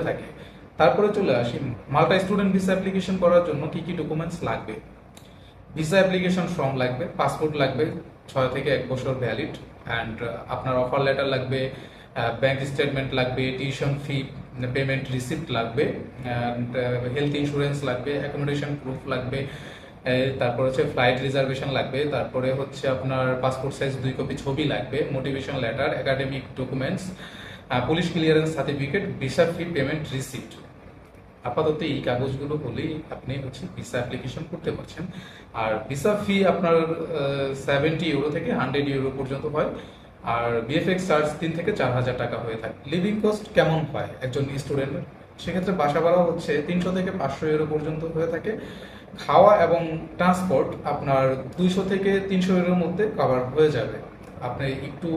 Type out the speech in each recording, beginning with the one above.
থাকে। তারপরে চলে আসি মাল্টা স্টুডেন্ট ভিসা অ্যাপ্লিকেশন করার জন্য কি কি ডকুমেন্টস লাগবে। ভিসা অ্যাপ্লিকেশন ফর্ম লাগবে, পাসপোর্ট লাগবে 6 থেকে 1 বছর ভ্যালিড, অ্যান্ড আপনার অফার লেটার লাগবে, ব্যাংক স্টেটমেন্ট লাগবে, টিউশন ফি পেমেন্ট রিসিপ্ট লাগবে, অ্যান্ড হেলথ ইন্স্যুরেন্স লাগবে, অ্যাকোমোডেশন প্রুফ লাগবে, তারপর হচ্ছে ফ্লাইট রিজার্ভেশন লাগবে, তারপরে হচ্ছে আপনার পাসপোর্ট সাইজ 2 কপি ছবি লাগবে, motivation letter, academic documents, police clearance certificate, visa fee payment receipt. আপাতত এই কাগজগুলো হলেই আপনি হচ্ছে ভিসা অ্যাপ্লিকেশন করতে পারছেন। আর ভিসা ফি আপনার 70 ইউরো থেকে 100 ইউরো পর্যন্ত হয়। আর বিএফএক্স চার্জ 3 থেকে 4 হাজার টাকা হয়ে থাকে। লিভিং কস্ট কেমন হয় একজন স্টুডেন্টের, সেক্ষেত্রে বাসা ভাড়া হচ্ছে 300 থেকে 500 ইউরো পর্যন্ত হয়ে থাকে। খাওয়া এবং ট্রান্সপোর্ট আপনার 200 থেকে 300 ইউরোর মধ্যে কভার হয়ে যাবে। আপনি একটু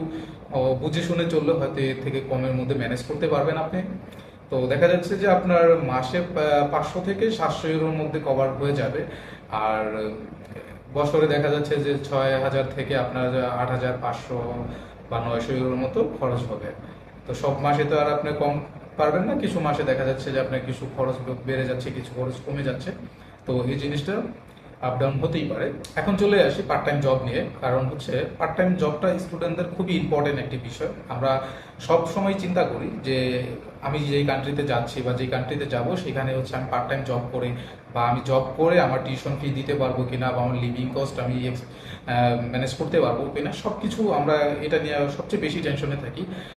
বুঝে শুনে চললে হয়তো এর থেকে কমের মধ্যে ম্যানেজ করতে পারবেন আপনি। তো দেখা যাচ্ছে যে আপনার মাসে 500 থেকে 700 ইউরোর মধ্যে কভার হয়ে যাবে। আর বছরে দেখা যাচ্ছে যে 6,000 থেকে আপনার 8,500 বা 900 ইউরোর মতো খরচ হবে। তো সব মাসে তো আর আপনি কম পারবেন না, কিছু মাসে দেখা যাচ্ছে যে আপনার কিছু খরচ বেড়ে যাচ্ছে, কিছু খরচ কমে যাচ্ছে। তো এই জিনিসটা আপ ডাউন হতেই পারে। এখন চলে আসি পার্ট টাইম জব নিয়ে, কারণ হচ্ছে পার্ট টাইম জবটা স্টুডেন্টদের খুবই ইম্পর্টেন্ট একটি বিষয়। আমরা সব সময় চিন্তা করি যে আমি যেই কান্ট্রিতে যাচ্ছি বা যেই কান্ট্রিতে যাব সেখানে হচ্ছে আমি পার্ট টাইম জব করে বা আমি জব করে আমার টিউশন ফি দিতে পারবো কিনা বা আমার লিভিং কস্ট আমি ম্যানেজ করতে পারবো কিনা, সবকিছু আমরা এটা নিয়ে সবচেয়ে বেশি টেনশনে থাকি।